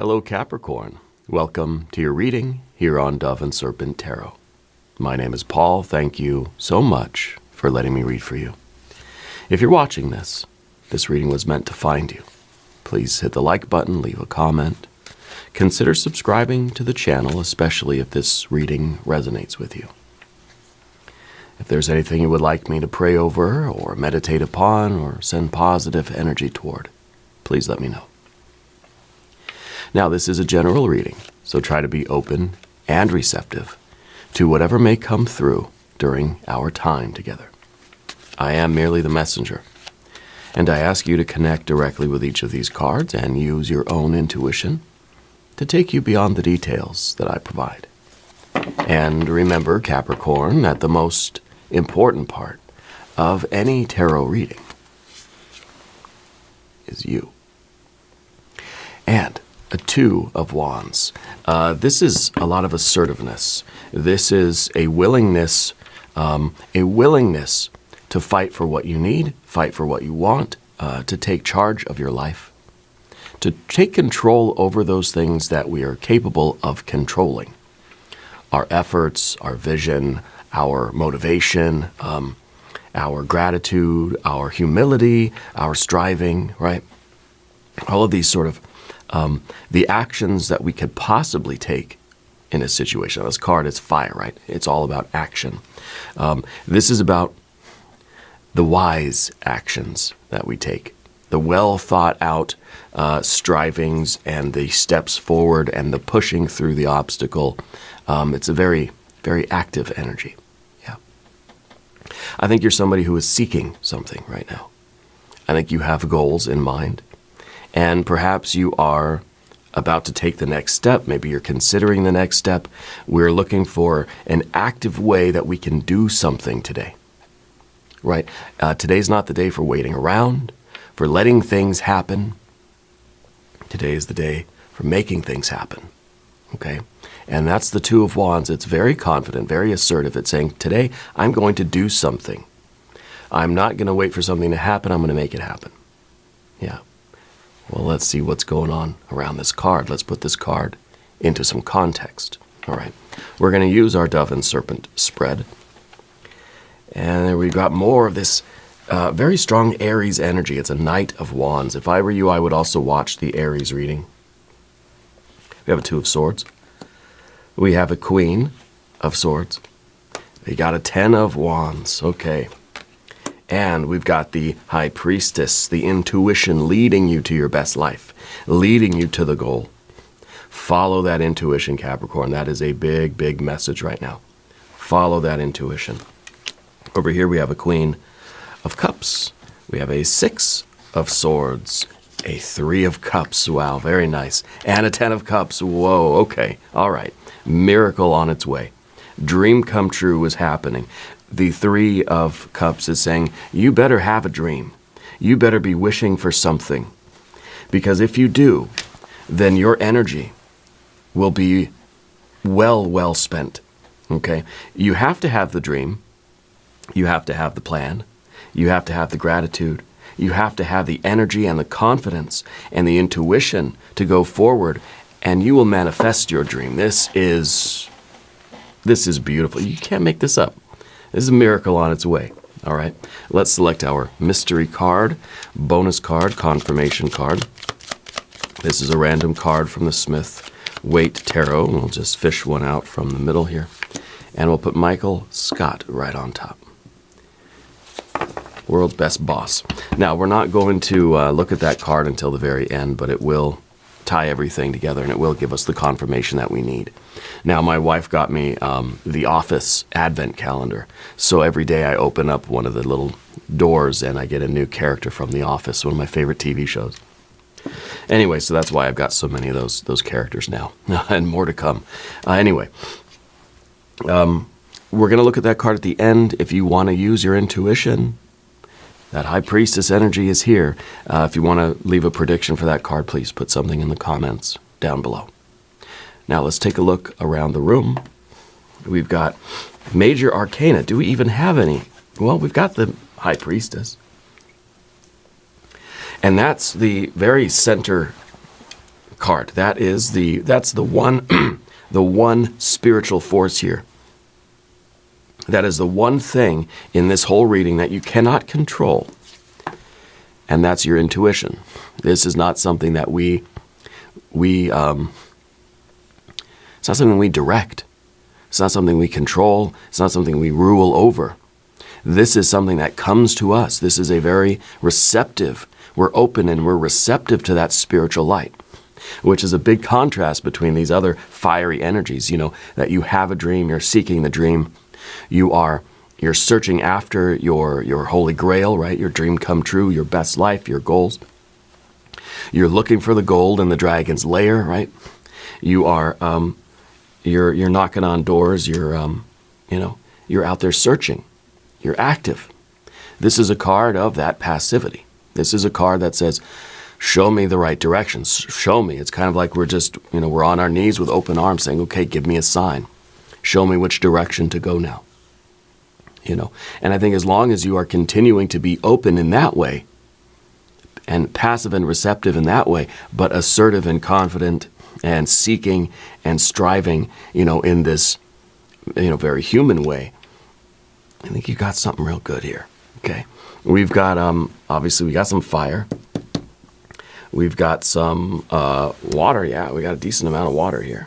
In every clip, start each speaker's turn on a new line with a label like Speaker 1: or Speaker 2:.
Speaker 1: Hello, Capricorn. Welcome to your reading here on Dove and Serpent Tarot. My name is Paul. Thank you so much for letting me read for you. If you're watching this reading was meant to find you. Please hit the like button, leave a comment. Consider subscribing to the channel, especially if this reading resonates with you. If there's anything you would like me to pray over or meditate upon or send positive energy toward, please let me know. Now, this is a general reading, so try to be open and receptive to whatever may come through during our time together. I am merely the messenger, and I ask you to connect directly with each of these cards and use your own intuition to take you beyond the details that I provide. And remember, Capricorn, that the most important part of any tarot reading is you. And a Two of Wands. This is a lot of assertiveness. This is a willingness to fight for what you need, fight for what you want, to take charge of your life, to take control over those things that we are capable of controlling. Our efforts, our vision, our motivation, our gratitude, our humility, our striving, right? All of these sort of the actions that we could possibly take in a situation. This card is fire, right? It's all about action. This is about the wise actions that we take, the well thought out strivings and the steps forward and the pushing through the obstacle. It's a very, very active energy. Yeah. I think you're somebody who is seeking something right now. I think you have goals in mind. And perhaps you are about to take the next step. Maybe you're considering the next step. We're looking for an active way that we can do something today, right? Today's not the day for waiting around, for letting things happen. Today is the day for making things happen, okay? And that's the Two of Wands. It's very confident, very assertive. It's saying, today I'm going to do something. I'm not going to wait for something to happen. I'm going to make it happen. Yeah. Well, let's see what's going on around this card. Let's put this card into some context. All right. We're going to use our Dove and Serpent spread. And we've got more of this very strong Aries energy. It's a Knight of Wands. If I were you, I would also watch the Aries reading. We have a Two of Swords. We have a Queen of Swords. We got a Ten of Wands. Okay. And we've got the High Priestess, the intuition leading you to your best life, leading you to the goal. Follow that intuition, Capricorn. That is a big, big message right now. Follow that intuition. Over here we have a Queen of Cups. We have a Six of Swords, a Three of Cups. Wow, very nice. And a Ten of Cups. Whoa, okay. All right. Miracle on its way. Dream come true is happening. The Three of Cups is saying, you better have a dream. You better be wishing for something. Because if you do, then your energy will be well spent. Okay? You have to have the dream. You have to have the plan. You have to have the gratitude. You have to have the energy and the confidence and the intuition to go forward, and you will manifest your dream. This is beautiful. You can't make this up. This is a miracle on its way. All right. Let's select our mystery card, bonus card, confirmation card. This is a random card from the Smith Waite Tarot. We'll just fish one out from the middle here. And we'll put Michael Scott right on top. World's best boss. Now, we're not going to look at that card until the very end, but it will tie everything together, and it will give us the confirmation that we need. Now, my wife got me the Office Advent Calendar, so every day I open up one of the little doors and I get a new character from The Office, one of my favorite TV shows. Anyway, so that's why I've got so many of those characters now, and more to come. Anyway, we're going to look at that card at the end. If you want to use your intuition, that High Priestess energy is here. If you want to leave a prediction for that card, please put something in the comments down below. Now let's take a look around the room. We've got Major Arcana. Do we even have any? Well, we've got the High Priestess. And that's the very center card. That's the one the one spiritual force here. That is the one thing in this whole reading that you cannot control. And that's your intuition. This is not something that it's not something we direct. It's not something we control. It's not something we rule over. This is something that comes to us. This is a very receptive. We're open and we're receptive to that spiritual light, which is a big contrast between these other fiery energies, that you have a dream, you're seeking the dream, you're searching after your holy grail, right? Your dream come true, your best life, your goals. You're looking for the gold in the dragon's lair, right? You are you're knocking on doors, you're out there searching. You're active. This is a card of that passivity. This is a card that says, show me the right directions. Show me. It's kind of like we're just, we're on our knees with open arms saying, okay, give me a sign. Show me which direction to go now. And I think as long as you are continuing to be open in that way, and passive and receptive in that way, but assertive and confident and seeking and striving, in this, very human way, I think you got something real good here. Okay. We've got, obviously we got some fire. We've got some water. Yeah, we got a decent amount of water here.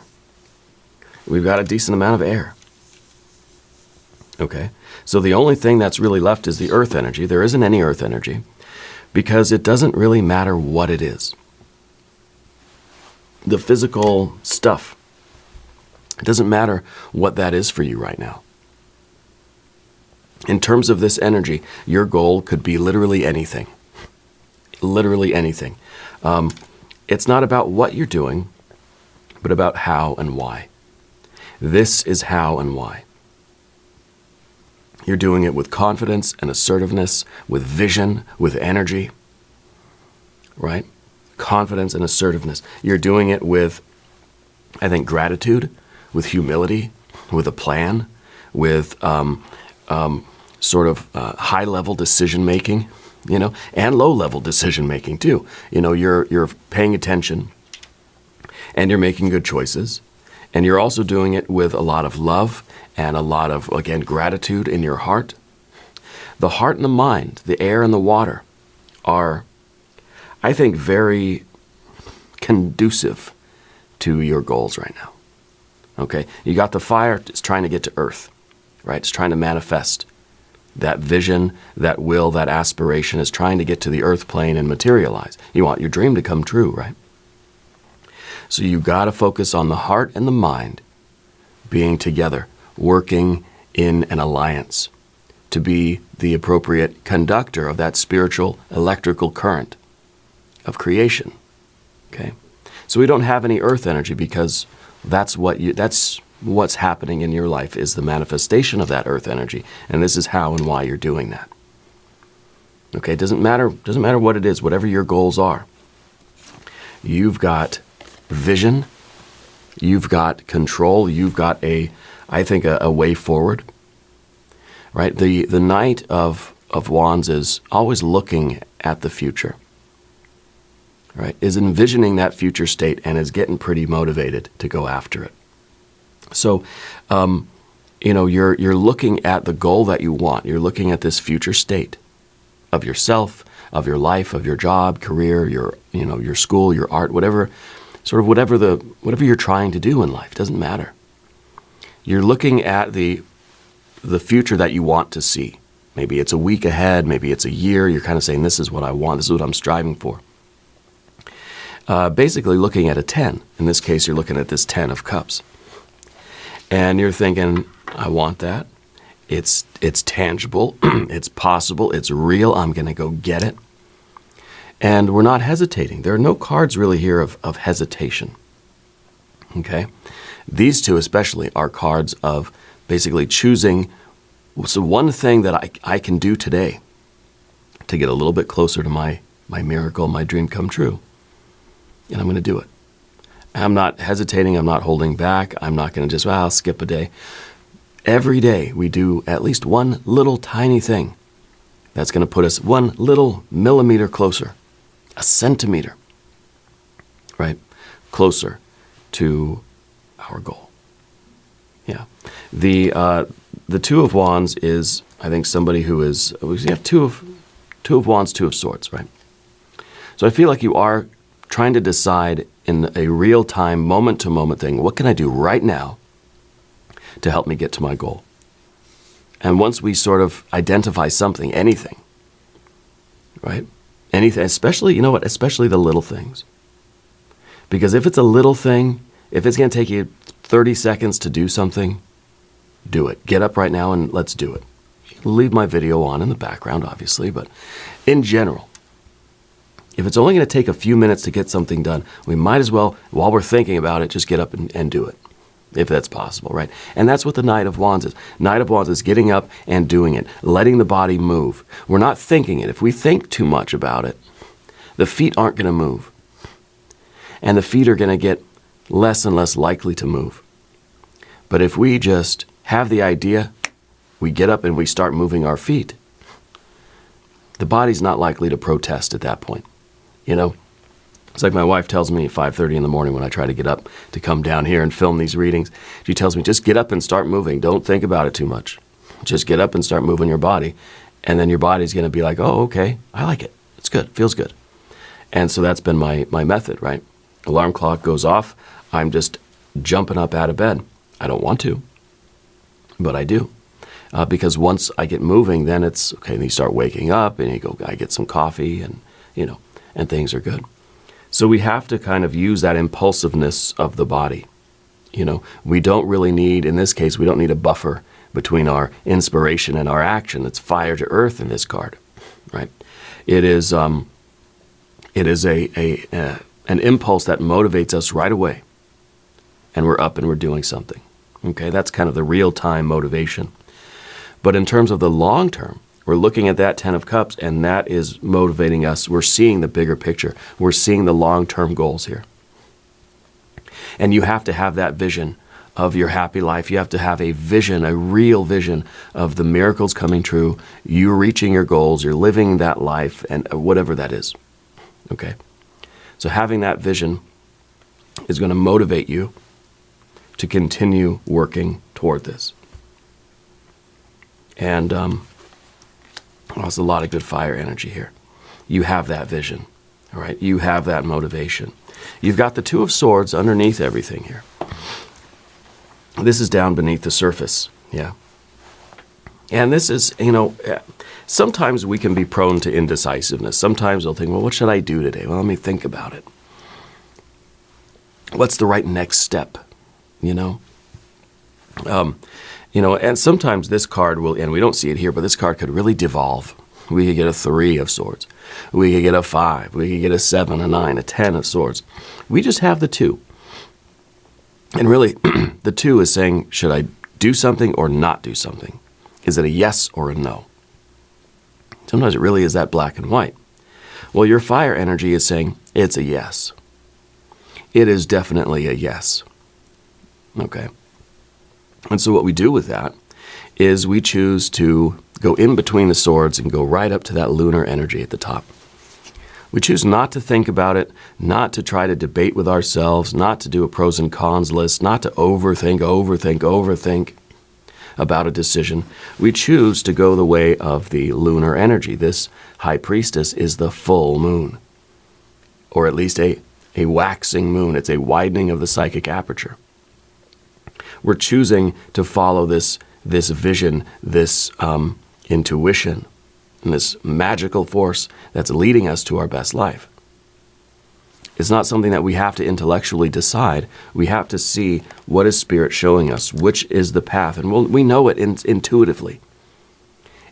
Speaker 1: We've got a decent amount of air. Okay. So the only thing that's really left is the earth energy. There isn't any earth energy because it doesn't really matter what it is. The physical stuff, it doesn't matter what that is for you right now. In terms of this energy, your goal could be literally anything. Literally anything. It's not about what you're doing, but about how and why. This is how and why. You're doing it with confidence and assertiveness, with vision, with energy, right? Confidence and assertiveness. You're doing it with, I think, gratitude, with humility, with a plan, with sort of high-level decision-making, and low-level decision-making too. You're paying attention, and you're making good choices, and you're also doing it with a lot of love and a lot of, again, gratitude in your heart. The heart and the mind, the air and the water are, I think, very conducive to your goals right now. Okay? You got the fire, it's trying to get to earth, right? It's trying to manifest. That vision, that will, that aspiration is trying to get to the earth plane and materialize. You want your dream to come true, right? So you got to focus on the heart and the mind being together, working in an alliance to be the appropriate conductor of that spiritual electrical current of creation. Okay? So we don't have any earth energy because that's what's happening in your life is the manifestation of that earth energy, and this is how and why you're doing that. Okay, it doesn't matter what it is, whatever your goals are. You've got vision, you've got control, you've got I think a way forward. Right? The Knight of Wands is always looking at the future. Right? Is envisioning that future state and is getting pretty motivated to go after it. So, you're looking at the goal that you want. You're looking at this future state of yourself, of your life, of your job, career, your school, your art, whatever you're trying to do in life. Doesn't matter. You're looking at the future that you want to see. Maybe it's a week ahead. Maybe it's a year. You're kind of saying, this is what I want. This is what I'm striving for. Basically looking at a 10. In this case, you're looking at this 10 of cups. And you're thinking, I want that. It's tangible. It's possible. It's real. I'm going to go get it. And we're not hesitating. There are no cards really here of hesitation. Okay? These two especially are cards of basically choosing. So one thing that I can do today to get a little bit closer to my miracle, my dream come true. And I'm going to do it. I'm not hesitating. I'm not holding back. I'm not going to just, I'll skip a day. Every day we do at least one little tiny thing that's going to put us 1 little millimeter closer, a centimeter, right? closer to our goal. Yeah. The Two of Wands is, I think, somebody who is, we have Two of Wands, Two of Swords, right? So I feel like you are trying to decide in a real-time, moment-to-moment thing, what can I do right now to help me get to my goal? And once we sort of identify something, anything, right? Anything, especially, you know what, especially the little things. Because if it's a little thing, if it's going to take you 30 seconds to do something, do it. Get up right now and let's do it. Leave my video on in the background, obviously, but in general, if it's only going to take a few minutes to get something done, we might as well, while we're thinking about it, just get up and do it, if that's possible, right? And that's what the Knight of Wands is. Knight of Wands is getting up and doing it, letting the body move. We're not thinking it. If we think too much about it, the feet aren't going to move. And the feet are going to get less and less likely to move. But if we just have the idea, we get up and we start moving our feet, the body's not likely to protest at that point. You know, it's like my wife tells me at 5:30 in the morning when I try to get up to come down here and film these readings. She tells me, just get up and start moving. Don't think about it too much. Just get up and start moving your body. And then your body's going to be like, oh, okay, I like it. It's good. Feels good. And so that's been my method, right? Alarm clock goes off. I'm just jumping up out of bed. I don't want to, but I do. Because once I get moving, then it's, okay, and you start waking up and I get some coffee and, you know, and things are good. So we have to kind of use that impulsiveness of the body. You know, we don't really need, in this case, we don't need a buffer between our inspiration and our action. It's fire to earth in this card, right? It is an impulse that motivates us right away. And we're up and we're doing something. Okay, that's kind of the real-time motivation. But in terms of the long term, we're looking at that Ten of Cups, and that is motivating us. We're seeing the bigger picture. We're seeing the long-term goals here. And you have to have that vision of your happy life. You have to have a vision, a real vision of the miracles coming true, you reaching your goals, you're living that life, and whatever that is. Okay? So having that vision is going to motivate you to continue working toward this. And there's a lot of good fire energy here. You have that vision, all right? You have that motivation. You've got the Two of Swords underneath everything here. This is down beneath the surface, yeah. And this is, you know, sometimes we can be prone to indecisiveness. Sometimes we'll think, well, what should I do today? Well, let me think about it. What's the right next step, you know? You know, and sometimes this card will, and we don't see it here, but this card could really devolve. We could get a 3 of Swords. We could get a 5. We could get a 7, a 9, a 10 of Swords. We just have the 2. And really, the 2 is saying, should I do something or not do something? Is it a yes or a no? Sometimes it really is that black and white. Well, your fire energy is saying, it's a yes. It is definitely a yes. Okay. And so what we do with that is we choose to go in between the swords and go right up to that lunar energy at the top. We choose not to think about it, not to try to debate with ourselves, not to do a pros and cons list, not to overthink about a decision. We choose to go the way of the lunar energy. This high priestess is the full moon, or at least a waxing moon. It's a widening of the psychic aperture. We're choosing to follow this vision, this intuition, and this magical force that's leading us to our best life. It's not something that we have to intellectually decide. We have to see what is Spirit showing us, which is the path, and we know it intuitively.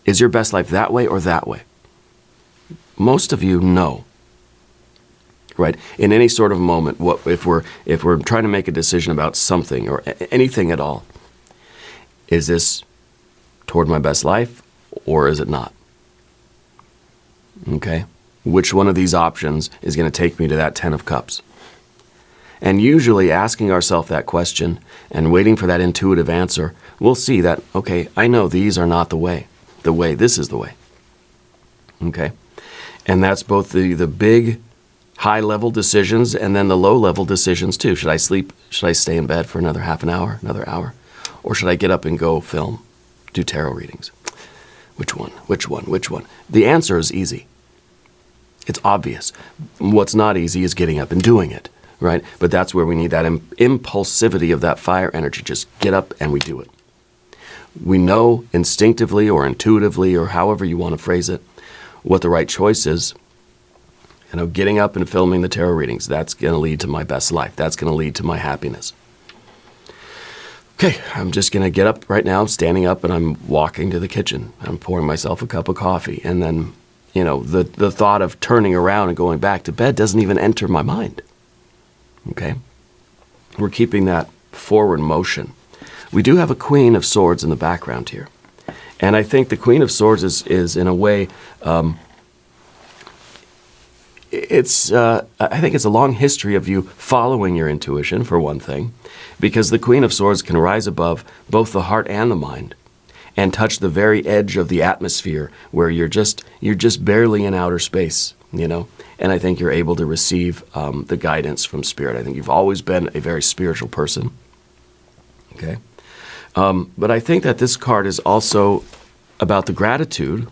Speaker 1: Is your best life that way or that way? Most of you know. Right? In any sort of moment, if we're trying to make a decision about something or anything at all, is this toward my best life or is it not? Okay? Which one of these options is going to take me to that 10 of Cups? And usually asking ourselves that question and waiting for that intuitive answer, we'll see that, okay, I know these are not the way. This is the way. Okay? And that's both the big high-level decisions and then the low-level decisions too. Should I sleep? Should I stay in bed for another half an hour, another hour? Or should I get up and go film, do tarot readings? Which one? Which one? Which one? The answer is easy. It's obvious. What's not easy is getting up and doing it, right? But that's where we need that impulsivity of that fire energy. Just get up and we do it. We know instinctively or intuitively or however you want to phrase it, what the right choice is. You know, getting up and filming the tarot readings, that's going to lead to my best life. That's going to lead to my happiness. Okay, I'm just going to get up right now. I'm standing up and I'm walking to the kitchen. I'm pouring myself a cup of coffee. And then, you know, the thought of turning around and going back to bed doesn't even enter my mind. Okay? We're keeping that forward motion. We do have a Queen of Swords in the background here. And I think the Queen of Swords is in a way, I think it's a long history of you following your intuition, for one thing, because the Queen of Swords can rise above both the heart and the mind and touch the very edge of the atmosphere where you're just barely in outer space, you know. And I think you're able to receive the guidance from Spirit. I think you've always been a very spiritual person. Okay. But I think that this card is also about the gratitude,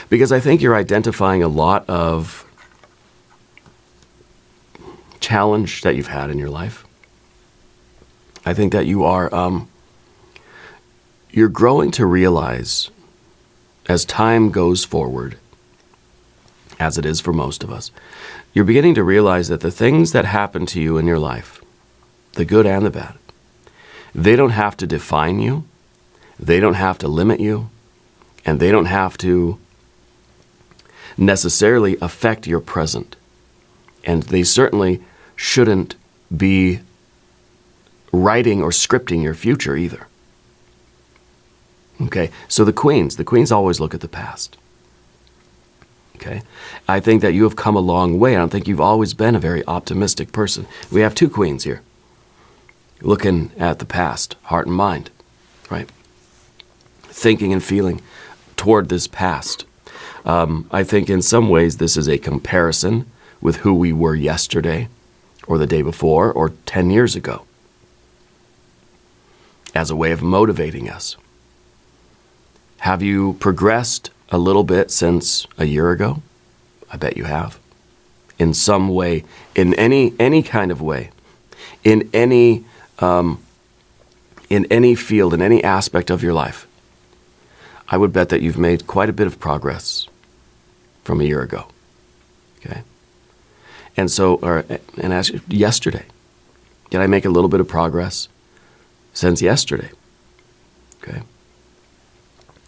Speaker 1: because I think you're identifying a lot of challenge that you've had in your life. I think that you are, you're growing to realize as time goes forward, as it is for most of us, you're beginning to realize that the things that happen to you in your life, the good and the bad, they don't have to define you, they don't have to limit you, and they don't have to necessarily affect your present. And they certainly shouldn't be writing or scripting your future either. Okay, so the queens always look at the past. Okay, I think that you have come a long way. I don't think you've always been a very optimistic person. We have two queens here, looking at the past, heart and mind, right? Thinking and feeling toward this past. I think in some ways this is a comparison with who we were yesterday or the day before or 10 years ago as a way of motivating us. Have you progressed a little bit since a year ago? I bet you have. In some way, in any kind of way, in any field, in any aspect of your life, I would bet that you've made quite a bit of progress from a year ago. Okay? And so, and ask you, yesterday, did I make a little bit of progress since yesterday? Okay?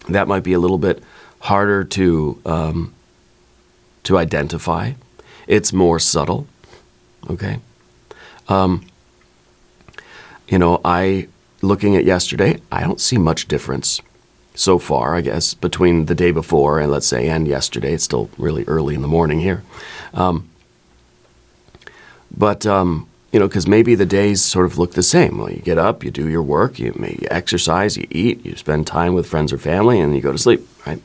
Speaker 1: That might be a little bit harder to identify. It's more subtle. Okay? Looking at yesterday, I don't see much difference so far, I guess, between the day before and, let's say, and yesterday. It's still really early in the morning here. Because maybe the days sort of look the same. Well, you get up, you do your work, you exercise, you eat, you spend time with friends or family, and you go to sleep, right?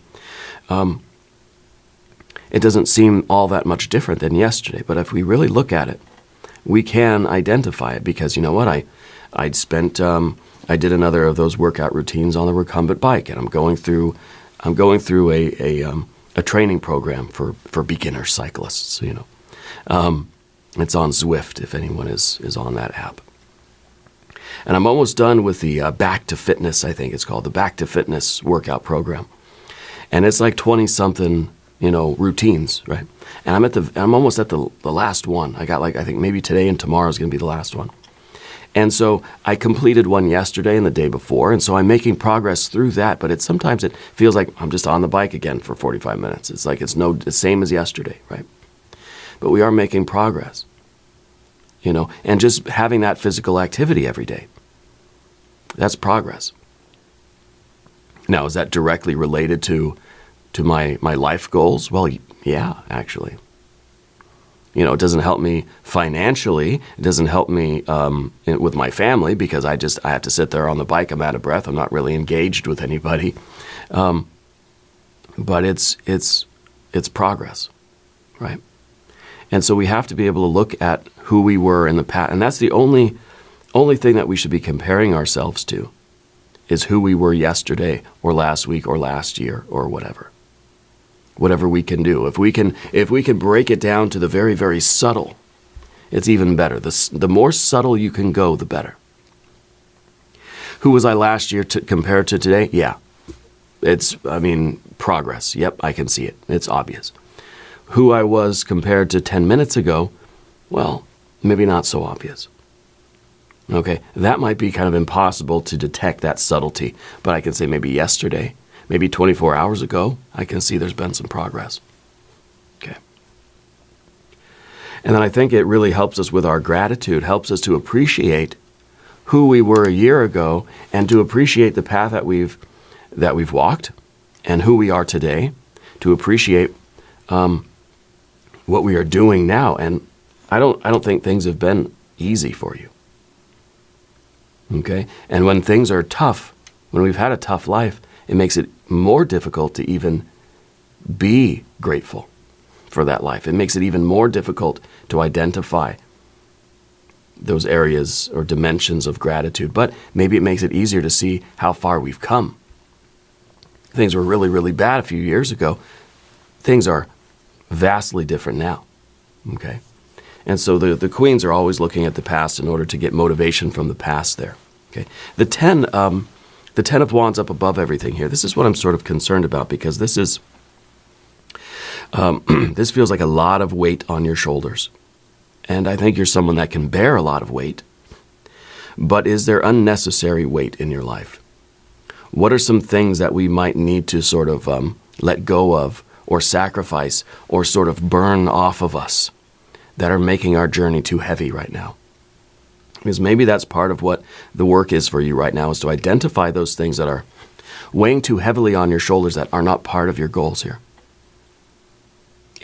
Speaker 1: It doesn't seem all that much different than yesterday, but if we really look at it, we can identify it because, you know what, I did another of those workout routines on the recumbent bike, and I'm going through a training program for beginner cyclists, you know. It's on Zwift, if anyone is on that app. And I'm almost done with the Back to Fitness, I think it's called, the Back to Fitness workout program. And it's like 20-something, routines, right? And I'm almost at the last one. I think maybe today and tomorrow is going to be the last one. And so I completed one yesterday and the day before, and so I'm making progress through that, but sometimes it feels like I'm just on the bike again for 45 minutes. It's like it's the same as yesterday, right? But we are making progress, and just having that physical activity every day, that's progress. Now, is that directly related to my life goals? Well, yeah, actually. It doesn't help me financially. It doesn't help me with my family because I have to sit there on the bike. I'm out of breath. I'm not really engaged with anybody. But it's progress. right? And so we have to be able to look at who we were in the past. And that's the only thing that we should be comparing ourselves to, is who we were yesterday or last week or last year or whatever. Whatever we can do. If we can break it down to the very, very subtle, it's even better. The more subtle you can go, the better. Who was I last year compared to today? Yeah. Progress. Yep, I can see it. It's obvious. Who I was compared to 10 minutes ago, well, maybe not so obvious. Okay, that might be kind of impossible to detect that subtlety, but I can say maybe yesterday, maybe 24 hours ago, I can see there's been some progress. Okay. And then I think it really helps us with our gratitude, helps us to appreciate who we were a year ago and to appreciate the path that we've walked and who we are today, to appreciate what we are doing now. And I don't think things have been easy for you. Okay? And when things are tough, when we've had a tough life, it makes it more difficult to even be grateful for that life. It makes it even more difficult to identify those areas or dimensions of gratitude. But maybe it makes it easier to see how far we've come. Things were really, really bad a few years ago. Things are vastly different now. Okay? And so the queens are always looking at the past in order to get motivation from the past there. Okay? The 10 of Wands up above everything here. This is what I'm sort of concerned about, because this is this feels like a lot of weight on your shoulders. And I think you're someone that can bear a lot of weight. But is there unnecessary weight in your life? What are some things that we might need to sort of let go of or sacrifice or sort of burn off of us that are making our journey too heavy right now? Because maybe that's part of what the work is for you right now, is to identify those things that are weighing too heavily on your shoulders that are not part of your goals here.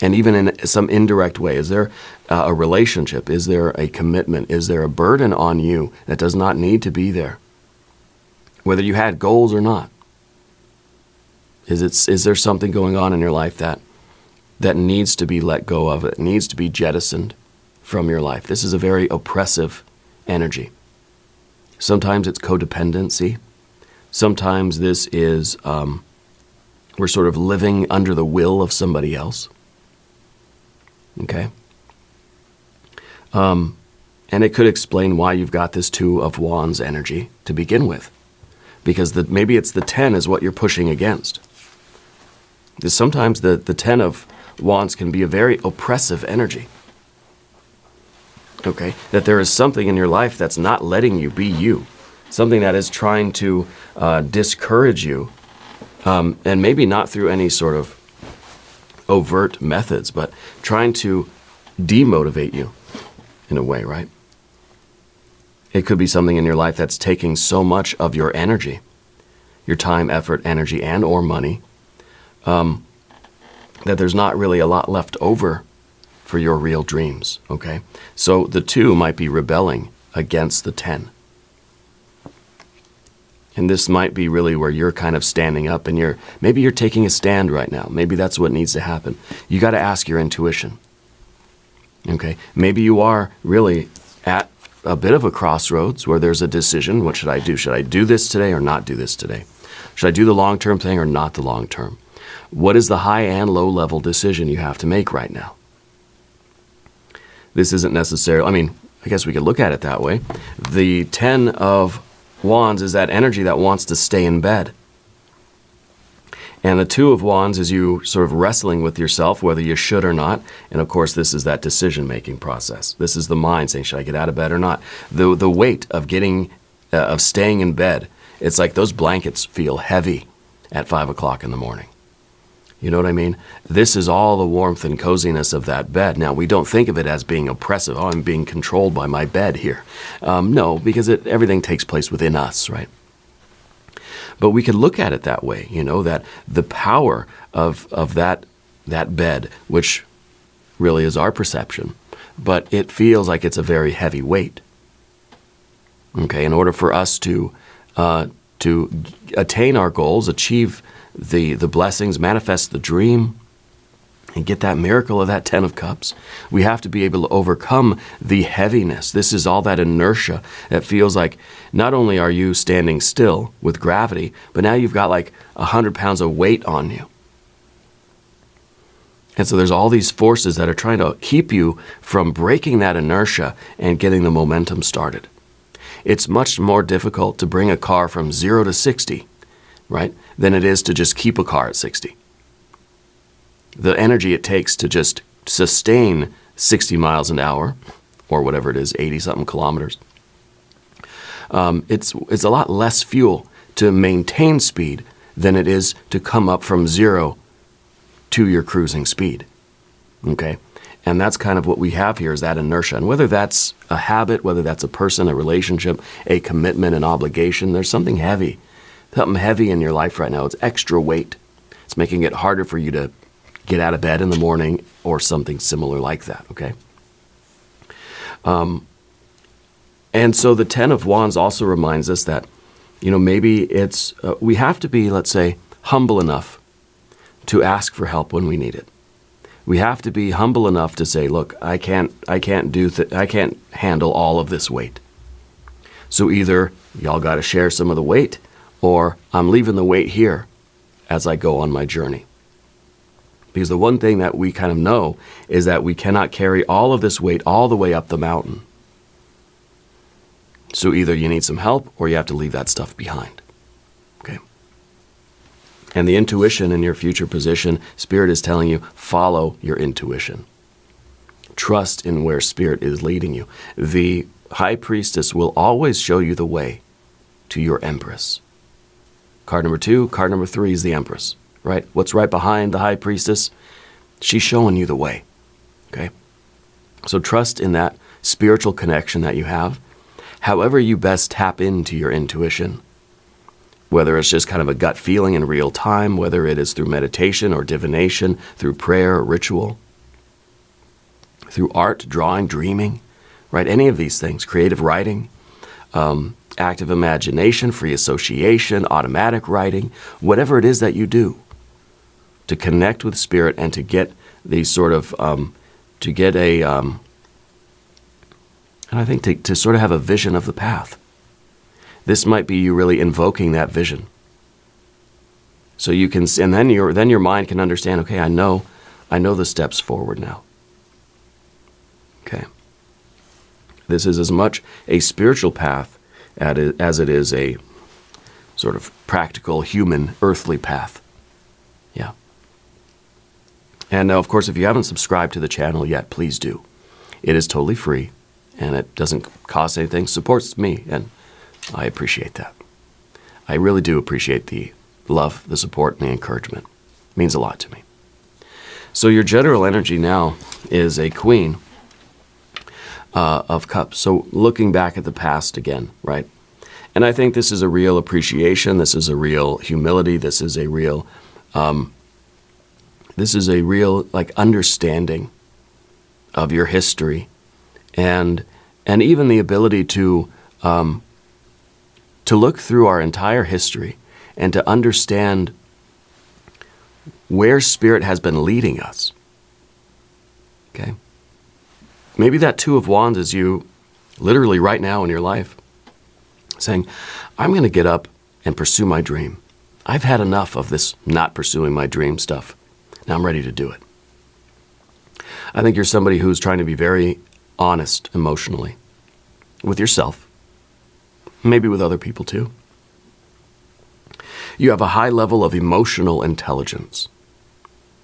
Speaker 1: And even in some indirect way, is there a relationship? Is there a commitment? Is there a burden on you that does not need to be there? Whether you had goals or not. Is there something going on in your life that needs to be let go of, that needs to be jettisoned from your life? This is a very oppressive energy. Sometimes it's codependency. Sometimes this is, we're sort of living under the will of somebody else. Okay? And it could explain why you've got this 2 of Wands energy to begin with. Because maybe it's the 10 is what you're pushing against. Because sometimes the 10 of Wands can be a very oppressive energy. Okay? That there is something in your life that's not letting you be you. Something that is trying to discourage you. And maybe not through any sort of overt methods, but trying to demotivate you in a way, right? It could be something in your life that's taking so much of your energy, your time, effort, energy, and or money, that there's not really a lot left over for your real dreams, okay? So the 2 might be rebelling against the 10. And this might be really where you're kind of standing up and maybe you're taking a stand right now. Maybe that's what needs to happen. You got to ask your intuition. Okay? Maybe you are really at a bit of a crossroads where there's a decision. What should I do? Should I do this today or not do this today? Should I do the long-term thing or not the long-term? What is the high and low-level decision you have to make right now? This isn't necessarily, I guess we could look at it that way. The 10 of Wands is that energy that wants to stay in bed. And the 2 of Wands is you sort of wrestling with yourself, whether you should or not. And of course, this is that decision-making process. This is the mind saying, should I get out of bed or not? The weight of staying in bed, it's like those blankets feel heavy at 5 o'clock in the morning. You know what I mean? This is all the warmth and coziness of that bed. Now, we don't think of it as being oppressive. Oh, I'm being controlled by my bed here. No, because everything takes place within us, right? But we could look at it that way, that the power of that bed, which really is our perception, but it feels like it's a very heavy weight. Okay, in order for us to attain our goals, achieve the blessings, manifest the dream, and get that miracle of that 10 of Cups, we have to be able to overcome the heaviness. This is all that inertia that feels like not only are you standing still with gravity, but now you've got like 100 pounds of weight on you. And so there's all these forces that are trying to keep you from breaking that inertia and getting the momentum started. It's much more difficult to bring a car from 0 to 60, right, than it is to just keep a car at 60. The energy it takes to just sustain 60 miles an hour, or whatever it is, 80-something kilometers, it's a lot less fuel to maintain speed than it is to come up from 0 to your cruising speed, okay? And that's kind of what we have here is that inertia. And whether that's a habit, whether that's a person, a relationship, a commitment, an obligation, there's something heavy in your life right now. It's extra weight. It's making it harder for you to get out of bed in the morning or something similar like that, okay? And so the 10 of Wands also reminds us that, maybe it's, we have to be, let's say, humble enough to ask for help when we need it. We have to be humble enough to say, look, I can't handle all of this weight. So either y'all got to share some of the weight, or I'm leaving the weight here as I go on my journey. Because the one thing that we kind of know is that we cannot carry all of this weight all the way up the mountain. So either you need some help or you have to leave that stuff behind. Okay? And the intuition in your future position, Spirit is telling you, follow your intuition. Trust in where Spirit is leading you. The High Priestess will always show you the way to your Empress. Card number 2, card number 3 is the Empress, right? What's right behind the High Priestess? She's showing you the way, okay? So trust in that spiritual connection that you have. However you best tap into your intuition, whether it's just kind of a gut feeling in real time, whether it is through meditation or divination, through prayer or ritual, through art, drawing, dreaming, right? Any of these things, creative writing, active imagination, free association, automatic writing, whatever it is that you do to connect with Spirit and to get these sort of, and I think to sort of have a vision of the path. This might be you really invoking that vision. So you can, and then your mind can understand, okay, I know the steps forward now. Okay. This is as much a spiritual path as it is a sort of practical, human, earthly path. Yeah. And now, of course, if you haven't subscribed to the channel yet, please do. It is totally free, and it doesn't cost anything. Supports me, and I appreciate that. I really do appreciate the love, the support, and the encouragement. It means a lot to me. So your general energy now is a Queen of Cups. So looking back at the past again, right? And I think this is a real appreciation. This is a real humility. This is a real like understanding of your history, and even the ability to look through our entire history and to understand where Spirit has been leading us. Okay? Maybe that 2 of Wands is you literally right now in your life saying, I'm going to get up and pursue my dream. I've had enough of this not pursuing my dream stuff. Now I'm ready to do it. I think you're somebody who's trying to be very honest emotionally with yourself, maybe with other people too. You have a high level of emotional intelligence.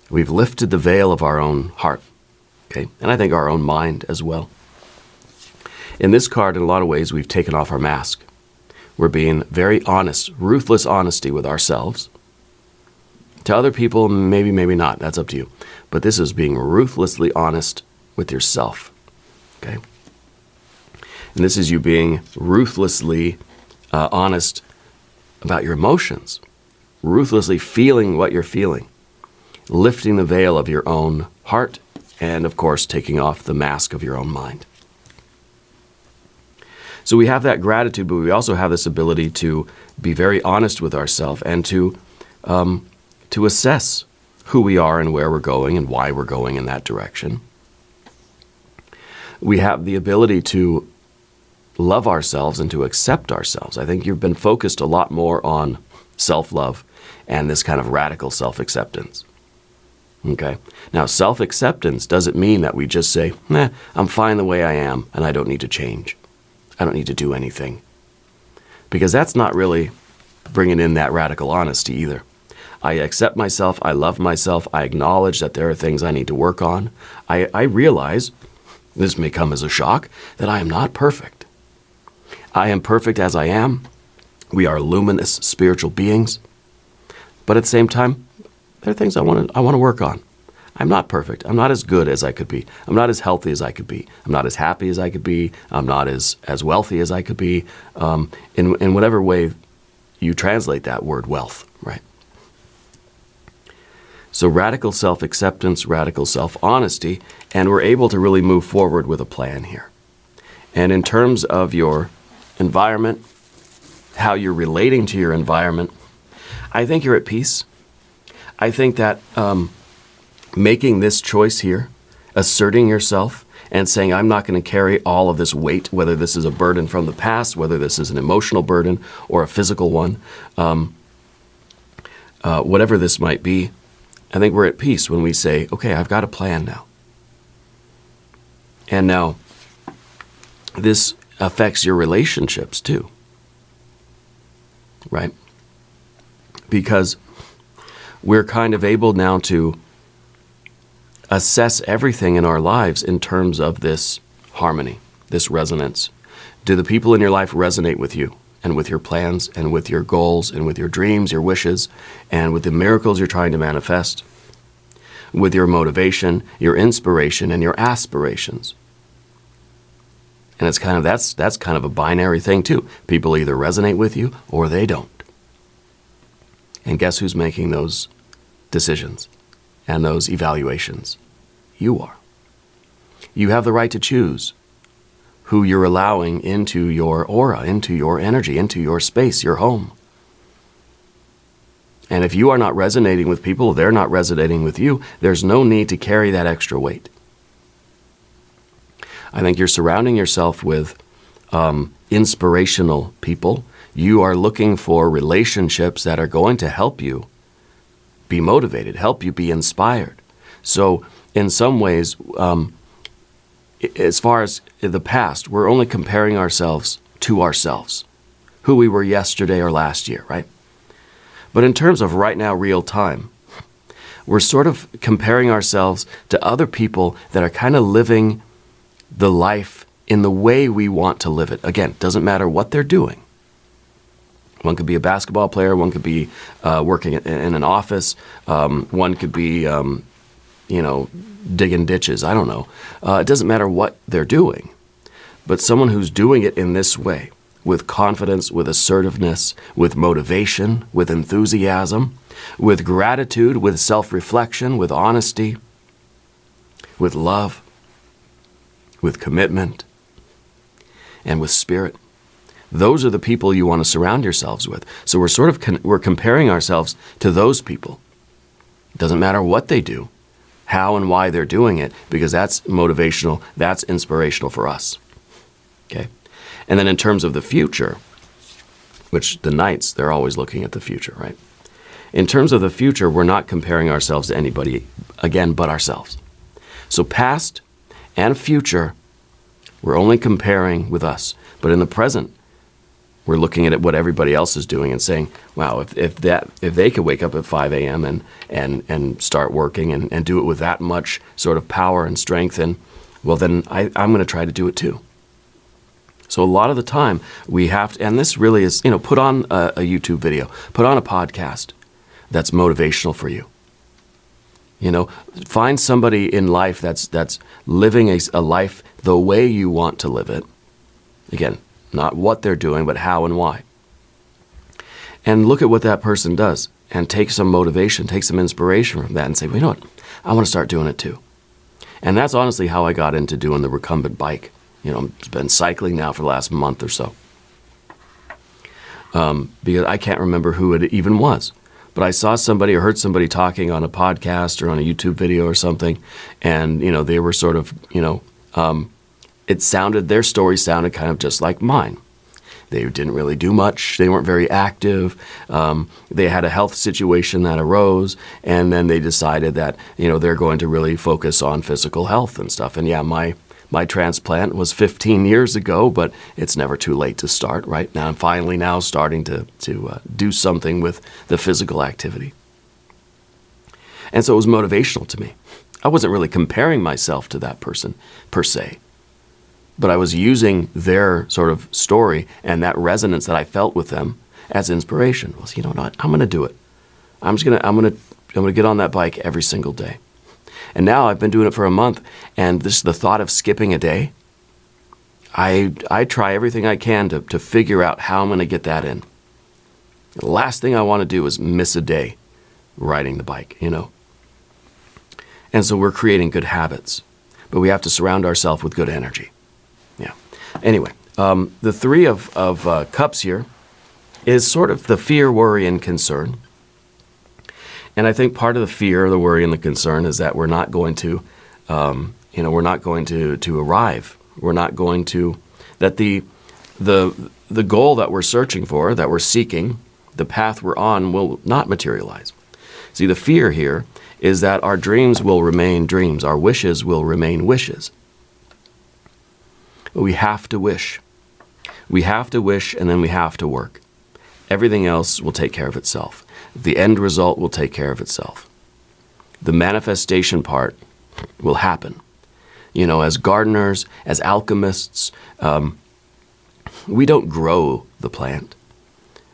Speaker 1: We've lifted the veil of our own heart, okay? And I think our own mind as well. In this card, in a lot of ways, we've taken off our mask. We're being very honest, ruthless honesty with ourselves. To other people, maybe, maybe not. That's up to you. But this is being ruthlessly honest with yourself, okay? And this is you being ruthlessly honest about your emotions, ruthlessly feeling what you're feeling, lifting the veil of your own heart, and of course, taking off the mask of your own mind. So we have that gratitude, but we also have this ability to be very honest with ourselves and to assess who we are and where we're going and why we're going in that direction. We have the ability to love ourselves and to accept ourselves. I think you've been focused a lot more on self-love and this kind of radical self-acceptance. Okay? Now, self-acceptance doesn't mean that we just say, I'm fine the way I am and I don't need to change. I don't need to do anything. Because that's not really bringing in that radical honesty either. I accept myself, I love myself, I acknowledge that there are things I need to work on. I realize, this may come as a shock, that I am not perfect. I am perfect as I am. We are luminous spiritual beings. But at the same time, there are things I want to work on. I'm not perfect. I'm not as good as I could be. I'm not as healthy as I could be. I'm not as happy as I could be. I'm not as wealthy as I could be. In whatever way you translate that word wealth, right? So radical self-acceptance, radical self-honesty, and we're able to really move forward with a plan here. And in terms of your environment, how you're relating to your environment, I think you're at peace. I think that making this choice here, asserting yourself and saying, I'm not going to carry all of this weight, whether this is a burden from the past, whether this is an emotional burden or a physical one, whatever this might be, I think we're at peace when we say, okay, I've got a plan now. And now, this affects your relationships too, right? Because we're kind of able now to assess everything in our lives in terms of this harmony, this resonance. Do the people in your life resonate with you and with your plans and with your goals and with your dreams, your wishes, and with the miracles you're trying to manifest, with your motivation, your inspiration, and your aspirations? And it's kind of that's kind of a binary thing too. People either resonate with you or they don't. And guess who's making those decisions and those evaluations? You are. You have the right to choose who you're allowing into your aura, into your energy, into your space, your home. And if you are not resonating with people, they're not resonating with you, there's no need to carry that extra weight. I think you're surrounding yourself with inspirational people. You are looking for relationships that are going to help you be motivated, help you be inspired. So in some ways, as far as the past, we're only comparing ourselves to ourselves, who we were yesterday or last year, right? But in terms of right now, real time, we're sort of comparing ourselves to other people that are kind of living the life in the way we want to live it. Again, doesn't matter what they're doing. One could be a basketball player. One could be working in an office. One could be, digging ditches. I don't know. It doesn't matter what they're doing. But someone who's doing it in this way, with confidence, with assertiveness, with motivation, with enthusiasm, with gratitude, with self-reflection, with honesty, with love, with commitment, and with spirit. Those are the people you want to surround yourselves with. So we're sort of we're comparing ourselves to those people. It doesn't matter what they do, how and why they're doing it, because that's motivational, that's inspirational for us. Okay? And then in terms of the future, which the Knights, they're always looking at the future, right? In terms of the future, we're not comparing ourselves to anybody, again, but ourselves. So past and future, we're only comparing with us. But in the present, we're looking at what everybody else is doing and saying, wow, if they could wake up at 5 a.m. and start working and do it with that much sort of power and strength, and well, then I'm going to try to do it too. So a lot of the time we have to, and this really is, put on a YouTube video, put on a podcast that's motivational for you. Find somebody in life that's living a life the way you want to live it. Again, not what they're doing, but how and why. And look at what that person does and take some motivation, take some inspiration from that and say, well, you know what? I want to start doing it too. And that's honestly how I got into doing the recumbent bike. I've been cycling now for the last month or so. Because I can't remember who it even was. But I saw somebody or heard somebody talking on a podcast or on a YouTube video or something, and, they were sort of, their story sounded kind of just like mine. They didn't really do much. They weren't very active. They had a health situation that arose, and then they decided that, they're going to really focus on physical health and stuff. And yeah, my transplant was 15 years ago, but it's never too late to start, right? Now I'm finally starting to do something with the physical activity. And so it was motivational to me. I wasn't really comparing myself to that person per se, but I was using their sort of story and that resonance that I felt with them as inspiration. Well, you know what? I'm going to do it. I'm going to get on that bike every single day. And now I've been doing it for a month, and the thought of skipping a day, I try everything I can to figure out how I'm going to get that in. The last thing I want to do is miss a day riding the bike, And so we're creating good habits, but we have to surround ourselves with good energy. Yeah. Anyway, the Three of Cups here is sort of the fear, worry, and concern. And I think part of the fear, the worry, and the concern is that we're not going to, we're not going to arrive. We're not going to, that the goal that we're searching for, that we're seeking, the path we're on will not materialize. See, the fear here is that our dreams will remain dreams. Our wishes will remain wishes. But we have to wish. We have to wish, and then we have to work. Everything else will take care of itself. The end result will take care of itself. The manifestation part will happen. As gardeners, as alchemists, we don't grow the plant.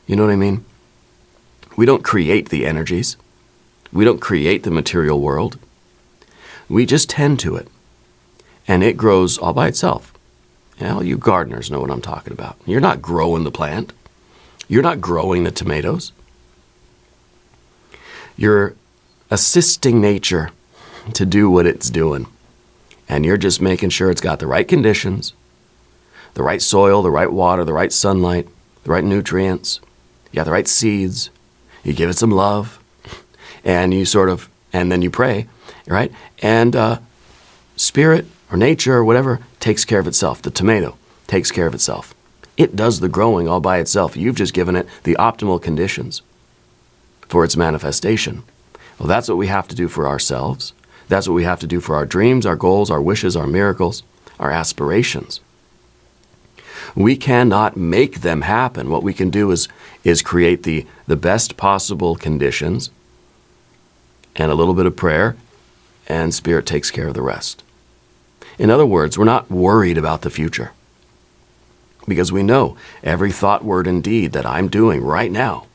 Speaker 1: You know what I mean? We don't create the energies. We don't create the material world. We just tend to it. And it grows all by itself. All you gardeners know what I'm talking about. You're not growing the plant. You're not growing the tomatoes. You're assisting nature to do what it's doing. And you're just making sure it's got the right conditions, the right soil, the right water, the right sunlight, the right nutrients. You got the right seeds. You give it some love. And and then you pray, right? And spirit or nature or whatever takes care of itself. The tomato takes care of itself. It does the growing all by itself. You've just given it the optimal conditions for its manifestation. Well, that's what we have to do for ourselves. That's what we have to do for our dreams, our goals, our wishes, our miracles, our aspirations. We cannot make them happen. What we can do is create the best possible conditions and a little bit of prayer, and Spirit takes care of the rest. In other words, we're not worried about the future because we know every thought, word, and deed that I'm doing right now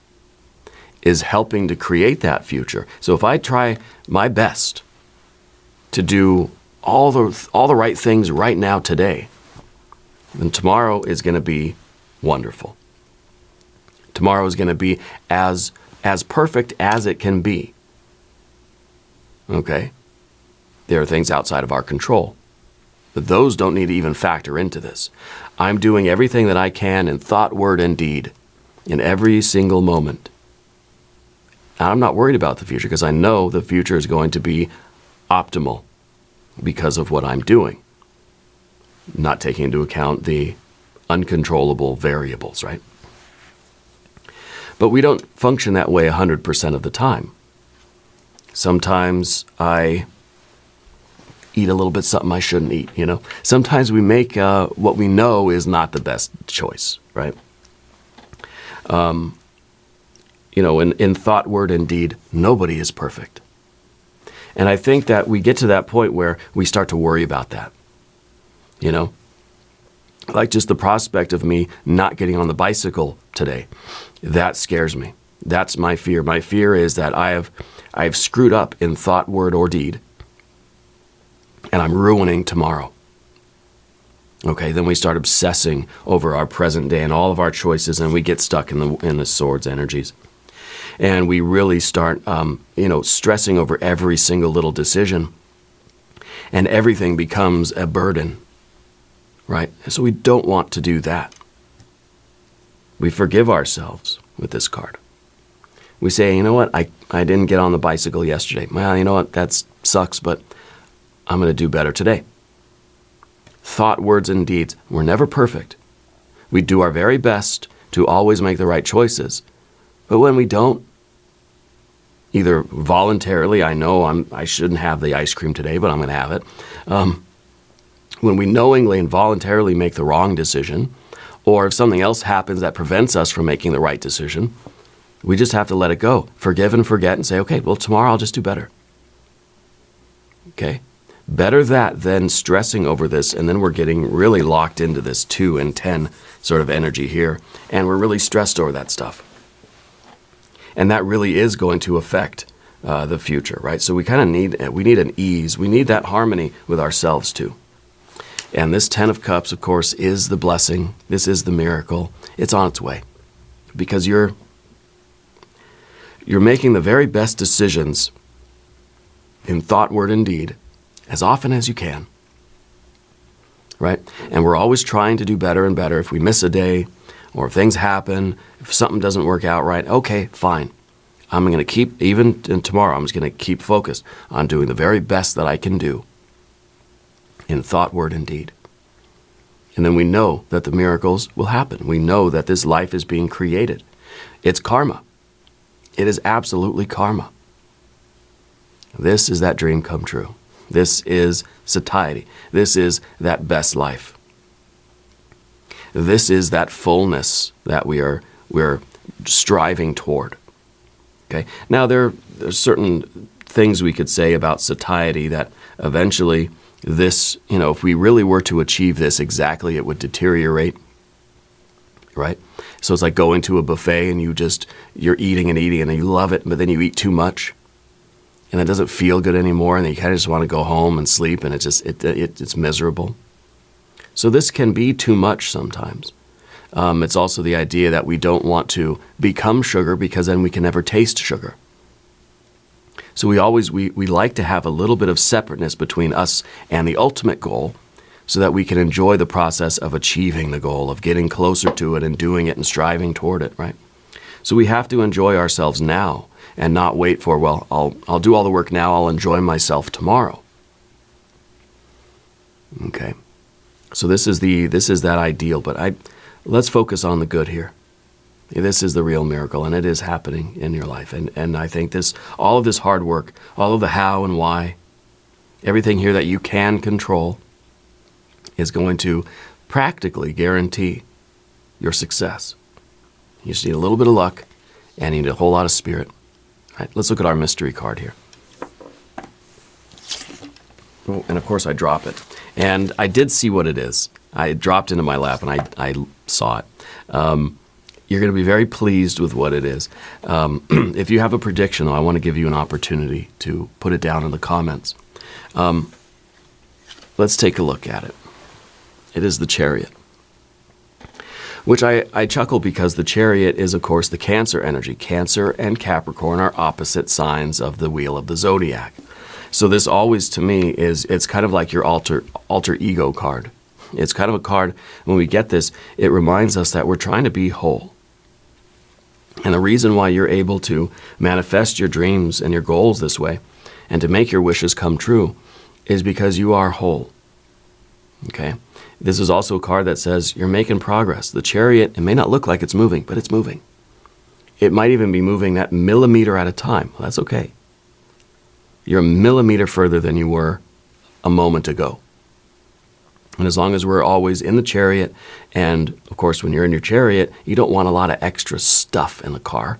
Speaker 1: is helping to create that future. So if I try my best to do all the right things right now today, then tomorrow is going to be wonderful. Tomorrow is going to be as perfect as it can be. Okay? There are things outside of our control, but those don't need to even factor into this. I'm doing everything that I can in thought, word, and deed in every single moment. I'm not worried about the future because I know the future is going to be optimal because of what I'm doing, not taking into account the uncontrollable variables, right? But we don't function that way 100% of the time. Sometimes I eat a little bit something I shouldn't eat, Sometimes we make what we know is not the best choice, right? In thought, word, and deed, nobody is perfect. And I think that we get to that point where we start to worry about that, Like just the prospect of me not getting on the bicycle today, that scares me. That's my fear. My fear is that I have screwed up in thought, word, or deed, and I'm ruining tomorrow. Okay, then we start obsessing over our present day and all of our choices, and we get stuck in the swords energies. And we really start, stressing over every single little decision, and everything becomes a burden, right? So we don't want to do that. We forgive ourselves with this card. We say, you know what, I didn't get on the bicycle yesterday. Well, you know what, that sucks, but I'm going to do better today. Thought, words, and deeds. We're never perfect. We do our very best to always make the right choices. But when we don't, either voluntarily, I know I shouldn't have the ice cream today, but I'm going to have it. When we knowingly and voluntarily make the wrong decision, or if something else happens that prevents us from making the right decision, we just have to let it go. Forgive and forget and say, okay, well, tomorrow I'll just do better. Okay? Better that than stressing over this, and then we're getting really locked into this 2 and 10 sort of energy here, and we're really stressed over that stuff. And that really is going to affect the future, right? So we kind of need an ease. We need that harmony with ourselves too. And this 10 of Cups, of course, is the blessing. This is the miracle. It's on its way. Because you're making the very best decisions in thought, word, and deed as often as you can, right? And we're always trying to do better and better. If we miss a day, or if things happen, if something doesn't work out right, okay, fine. I'm going to keep, even tomorrow, I'm just going to keep focused on doing the very best that I can do in thought, word, and deed. And then we know that the miracles will happen. We know that this life is being created. It's karma. It is absolutely karma. This is that dream come true. This is satiety. This is that best life. This is that fullness that we're striving toward. Okay. Now there are certain things we could say about satiety that eventually this, if we really were to achieve this exactly, it would deteriorate. Right? So it's like going to a buffet and you're eating and eating and you love it, but then you eat too much. And it doesn't feel good anymore, and you kind of just want to go home and sleep, and it's miserable. So this can be too much sometimes. It's also the idea that we don't want to become sugar because then we can never taste sugar. So we like to have a little bit of separateness between us and the ultimate goal so that we can enjoy the process of achieving the goal, of getting closer to it and doing it and striving toward it, right? So we have to enjoy ourselves now and not wait for, well, I'll do all the work now, I'll enjoy myself tomorrow. Okay. So this is that ideal, but let's focus on the good here. This is the real miracle, and it is happening in your life. And I think all of this hard work, all of the how and why, everything here that you can control is going to practically guarantee your success. You just need a little bit of luck, and you need a whole lot of spirit. All right, let's look at our mystery card here. Oh, and of course I drop it. And I did see what it is. I dropped into my lap and I saw it. You're going to be very pleased with what it is. If you have a prediction, though, I want to give you an opportunity to put it down in the comments. Let's take a look at it. It is the chariot. Which I chuckle because the chariot is, of course, the Cancer energy. Cancer and Capricorn are opposite signs of the wheel of the zodiac. So this always, to me, it's kind of like your alter ego card. It's kind of a card, when we get this, it reminds us that we're trying to be whole. And the reason why you're able to manifest your dreams and your goals this way and to make your wishes come true is because you are whole. Okay? This is also a card that says you're making progress. The chariot, it may not look like it's moving, but it's moving. It might even be moving that millimeter at a time. Well, that's okay. You're a millimeter further than you were a moment ago. And as long as we're always in the chariot, and of course when you're in your chariot, you don't want a lot of extra stuff in the car,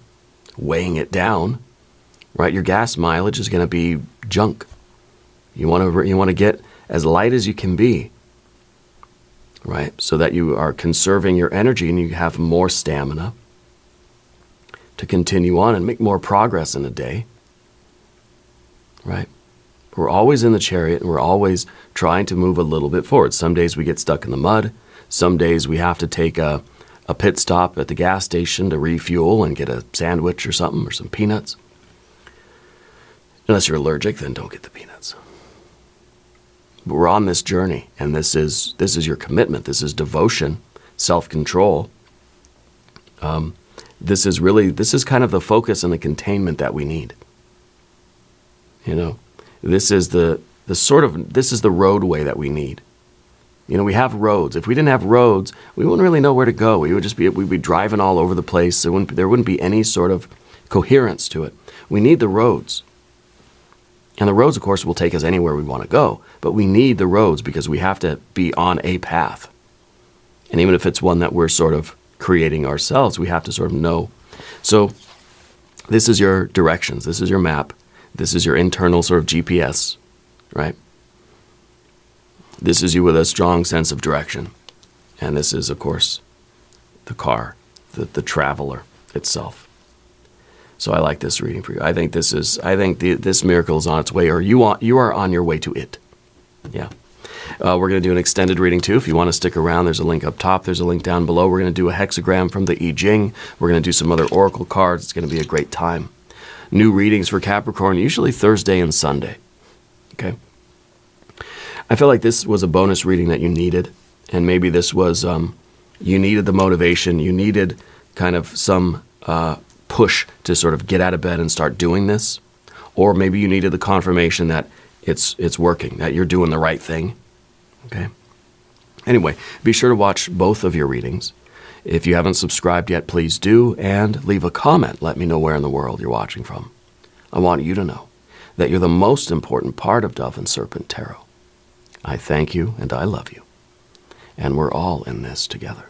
Speaker 1: weighing it down, right? Your gas mileage is going to be junk. You want to get as light as you can be, right? So that you are conserving your energy and you have more stamina to continue on and make more progress in a day, right? We're always in the chariot and we're always trying to move a little bit forward. Some days we get stuck in the mud. Some days we have to take a pit stop at the gas station to refuel and get a sandwich or something or some peanuts. Unless you're allergic, then don't get the peanuts. But we're on this journey, and this is your commitment. This is devotion, self-control. this is kind of the focus and the containment that we need. This is this is the roadway that we need. We have roads. If we didn't have roads, we wouldn't really know where to go. We'd be driving all over the place. There wouldn't be any sort of coherence to it. We need the roads. And the roads, of course, will take us anywhere we want to go. But we need the roads because we have to be on a path. And even if it's one that we're sort of creating ourselves, we have to sort of know. So this is your directions. This is your map. This is your internal sort of GPS, right? This is you with a strong sense of direction. And this is, of course, the car, the traveler itself. So I like this reading for you. I think this miracle is on its way, or you are on your way to it. Yeah. We're going to do an extended reading too. If you want to stick around, there's a link up top. There's a link down below. We're going to do a hexagram from the Jing. We're going to do some other oracle cards. It's going to be a great time. New readings for Capricorn, usually Thursday and Sunday. Okay. I feel like this was a bonus reading that you needed. And maybe this was, you needed the motivation. You needed kind of some push to sort of get out of bed and start doing this. Or maybe you needed the confirmation that it's working, that you're doing the right thing. Okay. Anyway, be sure to watch both of your readings. If you haven't subscribed yet, please do, and leave a comment. Let me know where in the world you're watching from. I want you to know that you're the most important part of Dove and Serpent Tarot. I thank you and I love you. And we're all in this together.